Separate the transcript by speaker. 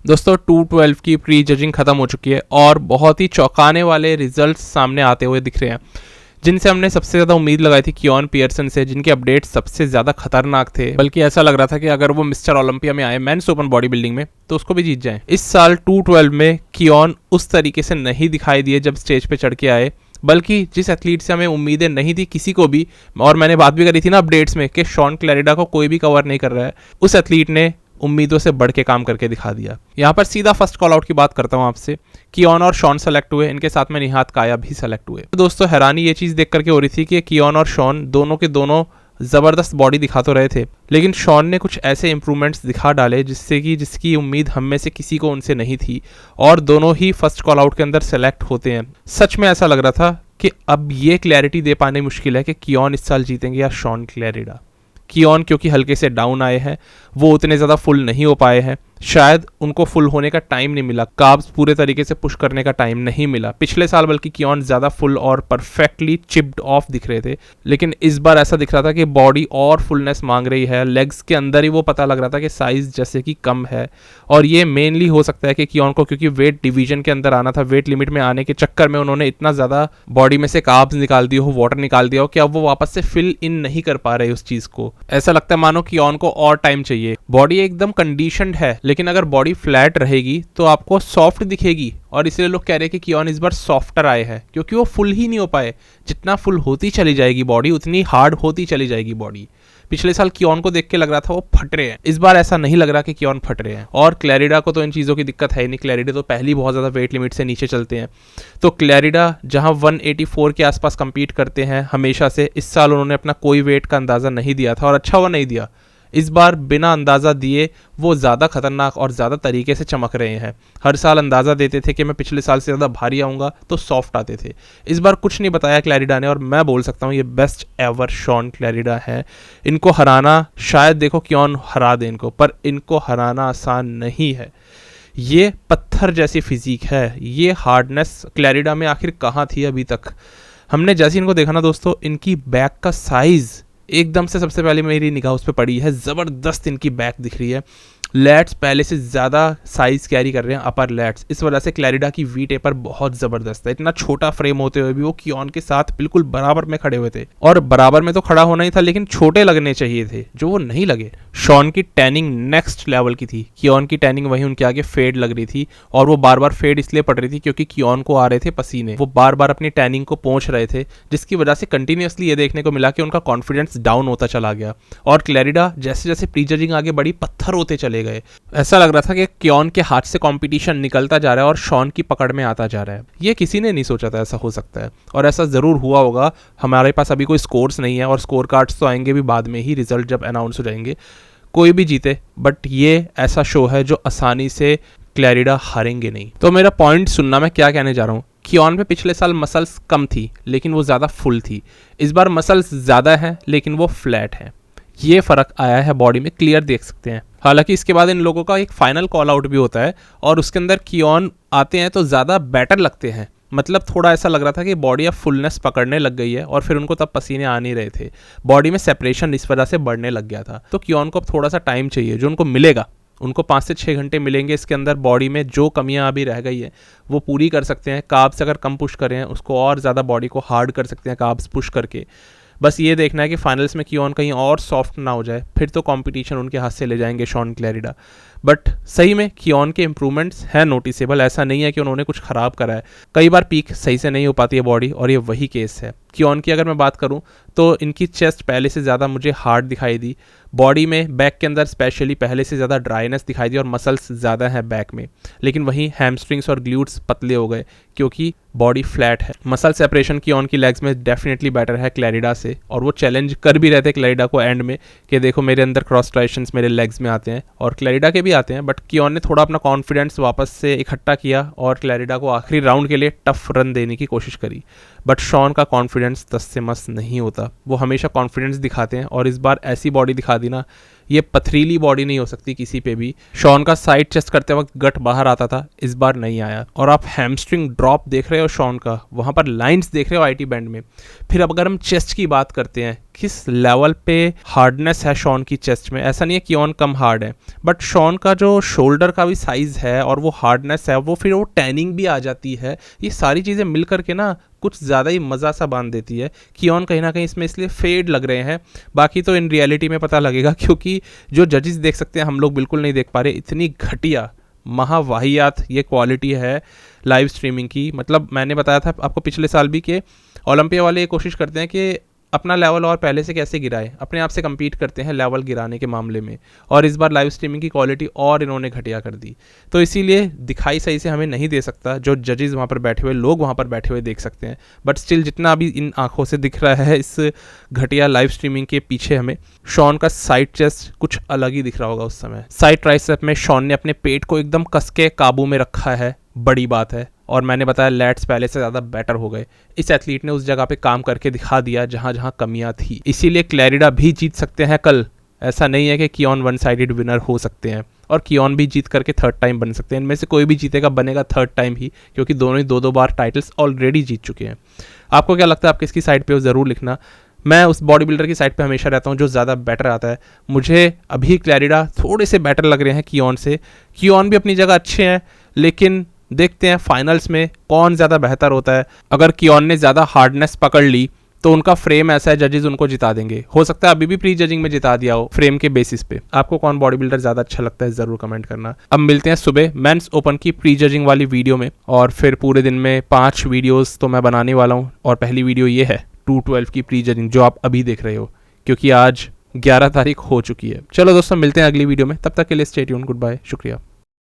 Speaker 1: दोस्तों 212 की pre judging खत्म हो चुकी है और बहुत ही चौंकाने वाले रिजल्ट्स सामने आते हुए दिख रहे हैं, जिनसे हमने सबसे ज़्यादा उम्मीद लगाई थी कियोन पियर्सन से, जिनके अपडेट्स सबसे ज़्यादा खतरनाक थे। बल्कि ऐसा लग रहा था कि अगर वो मिस्टर ओलंपिया में आए मेंस ओपन बॉडी बिल्डिंग में तो उसको भी जीत जाए। इस साल 212 में कियोन उस तरीके से नहीं दिखाई दिए जब स्टेज पे चढ़ के आए, बल्कि जिस एथलीट से हमें उम्मीदें नहीं थी किसी को भी, और मैंने बात भी करी थी ना अपडेट्स में कि शॉन क्लैरिडा को कोई भी कवर नहीं कर रहा है, उस एथलीट ने उम्मीदों से बढ़ के काम करके दिखा दिया। यहाँ पर सीधा फर्स्ट कॉल आउट की बात करता हूँ आपसे। कियोन और शॉन सेलेक्ट हुए, इनके साथ में निहात काया भी सेलेक्ट हुए। तो दोस्तों हैरानी ये चीज़ देख करके हो रही थी कि कियोन और शॉन दोनों के दोनों ज़बरदस्त बॉडी दिखा तो रहे थे, लेकिन शॉन ने कुछ ऐसे इंप्रूवमेंट्स दिखा डाले जिसकी उम्मीद हम में से किसी को उनसे नहीं थी, और दोनों ही फर्स्ट कॉल आउट के अंदर सेलेक्ट होते हैं। सच में ऐसा लग रहा था कि अब ये क्लैरिटी दे पाने मुश्किल है कि कियोन इस साल जीतेंगे या शॉन क्लैरिडा। कियोन क्योंकि हल्के से डाउन आए हैं, वो उतने ज़्यादा फुल नहीं हो पाए हैं, शायद उनको फुल होने का टाइम नहीं मिला, कार्ब्स पूरे तरीके से पुश करने का टाइम नहीं मिला। पिछले साल बल्कि कियोन ज़्यादा फुल और परफेक्टली चिप्ड ऑफ दिख रहे थे, लेकिन इस बार ऐसा दिख रहा था कि बॉडी और फुलनेस मांग रही है। लेग्स के अंदर ही वो पता लग रहा था कि साइज़ जैसे कि कम है, और ये मेनली हो सकता है कि कियोन को क्योंकि वेट डिवीजन के अंदर आना था, वेट लिमिट में आने के चक्कर में उन्होंने इतना ज़्यादा बॉडी में से कार्ब्स निकाल दिए हो, वाटर निकाल दिया हो कि अब वो वापस से फिल इन नहीं कर पा रहे उस चीज़ को। ऐसा लगता है मानो कियोन को और टाइम चाहिए। बॉडी एकदम कंडीशनड है, लेकिन अगर बॉडी फ्लैट रहेगी तो आपको सॉफ्ट दिखेगी, और इसलिए लोग कह रहे हैं कि कियोन इस बार सॉफ्टर आए हैं, क्योंकि वो फुल ही नहीं हो पाए। जितना फुल होती चली जाएगी बॉडी उतनी हार्ड होती चली जाएगी बॉडी। पिछले साल कियोन को देख के लग रहा था वो फट रहे हैं, इस बार ऐसा नहीं लग रहा कि कियोन फट रहे हैं। और क्लैरिडा को तो इन चीज़ों की दिक्कत है ही नहीं, क्लैरिडा तो पहले ही बहुत ज़्यादा वेट लिमिट से नीचे चलते हैं। तो क्लैरिडा जहां 184 के आसपास कंपीट करते हैं हमेशा से, इस साल उन्होंने अपना कोई वेट का अंदाज़ा नहीं दिया था, और अच्छा हुआ नहीं दिया। इस बार बिना अंदाज़ा दिए वो ज़्यादा खतरनाक और ज़्यादा तरीके से चमक रहे हैं। हर साल अंदाज़ा देते थे कि मैं पिछले साल से ज़्यादा भारी आऊँगा तो सॉफ्ट आते थे। इस बार कुछ नहीं बताया क्लैरिडा ने, और मैं बोल सकता हूँ ये बेस्ट एवर शॉन क्लैरिडा है। इनको हराना, शायद देखो कियोन हरा दे इनको, पर इनको हराना आसान नहीं है। ये पत्थर जैसी फिजिक है, ये हार्डनेस क्लैरिडा में आखिर कहाँ थी अभी तक। हमने जैसे इनको देखा ना दोस्तों, इनकी बैक का साइज़ एकदम से सबसे पहले मेरी निगाह उस पर पड़ी है, ज़बरदस्त इनकी बैक दिख रही है। लैट्स पहले से ज़्यादा साइज़ कैरी कर रहे हैं, अपर लैट्स। इस वजह से क्लैरिडा की वी टेपर बहुत ज़बरदस्त है। इतना छोटा फ्रेम होते हुए भी वो कियोन के साथ बिल्कुल बराबर में खड़े हुए थे, और बराबर में तो खड़ा होना ही था, लेकिन छोटे लगने चाहिए थे, जो वो नहीं लगे। शॉन की टैनिंग नेक्स्ट लेवल की थी, कियोन की टैनिंग वहीं उनके आगे फेड लग रही थी, और वो बार बार फेड इसलिए पड़ रही थी क्योंकि कियोन को आ रहे थे पसीने, वो बार बार अपनी टैनिंग को पहुंच रहे थे, जिसकी वजह से कंटिन्यूसली ये देखने को मिला कि उनका कॉन्फिडेंस डाउन होता चला गया, और क्लैरिडा जैसे जैसे प्री जजिंग आगे बढ़ी पत्थर होते चले गए। ऐसा लग रहा था कि कियोन के हाथ से कंपटीशन निकलता जा रहा है और शॉन की पकड़ में आता जा रहा है। ये किसी ने नहीं सोचा था ऐसा हो सकता है, और ऐसा ज़रूर हुआ होगा। हमारे पास अभी कोई स्कोर्स नहीं है, और स्कोर कार्ड्स तो आएंगे भी बाद में ही, रिजल्ट जब अनाउंस हो जाएंगे। कोई भी जीते, बट ये ऐसा शो है जो आसानी से क्लैरिडा हारेंगे नहीं। तो मेरा पॉइंट सुनना, मैं क्या कहने जा रहा हूँ। कियोन पे पिछले साल मसल्स कम थी, लेकिन वो ज़्यादा फुल थी। इस बार मसल्स ज़्यादा हैं, लेकिन वो फ्लैट हैं। ये फ़र्क आया है बॉडी में, क्लियर देख सकते हैं। हालांकि इसके बाद इन लोगों का एक फाइनल कॉल आउट भी होता है, और उसके अंदर कियोन आते हैं तो ज़्यादा बेटर लगते हैं। मतलब थोड़ा ऐसा लग रहा था कि बॉडी अब फुलनेस पकड़ने लग गई है, और फिर उनको तब पसीने आ नहीं रहे थे, बॉडी में सेपरेशन इस वजह से बढ़ने लग गया था। तो कियोन को अब थोड़ा सा टाइम चाहिए, जो उनको मिलेगा, उनको 5 से 6 घंटे मिलेंगे। इसके अंदर बॉडी में जो कमियां अभी रह गई है वो पूरी कर सकते हैं। कार्ब्स अगर कम पुश करें, उसको और ज़्यादा बॉडी को हार्ड कर सकते हैं कार्ब्स पुश करके। बस ये देखना है कि फाइनल्स में कियोन कहीं और सॉफ्ट ना हो जाए, फिर तो कंपटीशन उनके हाथ से ले जाएंगे शॉन क्लैरिडा। बट सही में कियोन के इंप्रूवमेंट्स हैं नोटिसेबल, ऐसा नहीं है कि उन्होंने कुछ ख़राब करा है। कई बार पीक सही से नहीं हो पाती है बॉडी, और ये वही केस है। कियोन की अगर मैं बात करूं तो इनकी चेस्ट पहले से ज़्यादा मुझे हार्ड दिखाई दी, बॉडी में बैक के अंदर स्पेशली पहले से ज़्यादा ड्राइनेस दिखाई दी, और मसल्स ज़्यादा हैं बैक में। लेकिन वहीं हैमस्ट्रिंग्स और ग्लूट्स पतले हो गए, क्योंकि बॉडी फ्लैट है। मसल सेपरेशन कियोन की लेग्स में डेफिनेटली बेटर है क्लैरिडा से, और वो चैलेंज कर भी रहे थे क्लैरिडा को एंड में कि देखो मेरे अंदर क्रॉस ट्राइशंस मेरे लेग्स में आते हैं, और क्लैरिडा के भी आते हैं। बट कियोन ने थोड़ा अपना कॉन्फिडेंस वापस से इकट्ठा किया, और क्लैरिडा को आखिरी राउंड के लिए टफ रन देने की कोशिश करी। बट शॉन का कॉन्फिडेंस तस से मस नहीं होता। वो हमेशा कॉन्फिडेंस दिखाते हैं और इस बार ऐसी बॉडी दिखा दी ना, ये पथरीली बॉडी नहीं हो सकती किसी पे भी। शॉन का साइड चेस्ट करते वक्त गट बाहर आता था, इस बार नहीं आया। और आप हैमस्ट्रिंग ड्रॉप देख रहे हो शॉन का, वहाँ पर लाइंस देख रहे हो आईटी बैंड में। फिर अब अगर हम चेस्ट की बात करते हैं, किस लेवल पे हार्डनेस है शॉन की चेस्ट में। ऐसा नहीं है कि ऑन कम हार्ड है, बट शॉन का जो शोल्डर का भी साइज़ है और वो हार्डनेस है, वो फिर वो टैनिंग भी आ जाती है। ये सारी चीज़ें मिल करके ना कुछ ज़्यादा ही मज़ा सा बांध देती है। कियोन कहीं ना कहीं इसमें इसलिए फेड लग रहे हैं, बाकी तो इन रियलिटी में पता लगेगा, क्योंकि जो जजेस देख सकते हैं हम लोग बिल्कुल नहीं देख पा रहे। इतनी घटिया महावाहियात ये क्वालिटी है लाइव स्ट्रीमिंग की। मतलब मैंने बताया था आपको पिछले साल भी कि ओलंपिया वाले ये कोशिश करते हैं कि अपना लेवल और पहले से कैसे गिराए, अपने आप से कम्पीट करते हैं लेवल गिराने के मामले में। और इस बार लाइव स्ट्रीमिंग की क्वालिटी और इन्होंने घटिया कर दी, तो इसीलिए दिखाई सही से हमें नहीं दे सकता। जो जजेस वहाँ पर बैठे हुए लोग वहाँ पर बैठे हुए देख सकते हैं, बट स्टिल जितना अभी इन आंखों से दिख रहा है इस घटिया लाइव स्ट्रीमिंग के पीछे हमें शॉन का साइड चेस्ट कुछ अलग ही दिख रहा होगा उस समय। साइड ट्राइसेप में शॉन ने अपने पेट को एकदम कस के काबू में रखा है, बड़ी बात है। और मैंने बताया लैट्स पहले से ज़्यादा बेटर हो गए। इस एथलीट ने उस जगह पे काम करके दिखा दिया जहाँ जहाँ कमियाँ थी, इसीलिए क्लैरिडा भी जीत सकते हैं कल। ऐसा नहीं है कि कियोन वन साइडेड विनर हो सकते हैं, और कियोन भी जीत करके थर्ड टाइम बन सकते हैं। इनमें से कोई भी जीतेगा बनेगा थर्ड टाइम ही, क्योंकि दोनों ही 2-2 बार टाइटल्स ऑलरेडी जीत चुके हैं। आपको क्या लगता है, आप किसकी साइड पे हो ज़रूर लिखना। मैं उस बॉडी बिल्डर की साइड पे हमेशा रहता हूँ जो ज़्यादा बेटर आता है। मुझे अभी क्लैरिडा थोड़े से बेटर लग रहे हैं कियोन से। कियोन भी अपनी जगह अच्छे हैं, लेकिन देखते हैं फाइनल्स में कौन ज़्यादा बेहतर होता है। अगर कियोन ने ज़्यादा हार्डनेस पकड़ ली तो उनका फ्रेम ऐसा है जजेस उनको जिता देंगे। हो सकता है अभी भी प्री जजिंग में जिता दिया हो फ्रेम के बेसिस पे। आपको कौन बॉडी बिल्डर ज़्यादा अच्छा लगता है ज़रूर कमेंट करना। अब मिलते हैं सुबह मेंस ओपन की प्री जजिंग वाली वीडियो में, और फिर पूरे दिन में 5 वीडियोज़ तो मैं बनाने वाला हूँ। और पहली वीडियो ये है 212 की प्री जजिंग जो आप अभी देख रहे हो, क्योंकि आज 11 तारीख हो चुकी है। चलो दोस्तों, मिलते हैं अगली वीडियो में, तब तक के लिए स्टे ट्यून्ड, गुड बाय, शुक्रिया।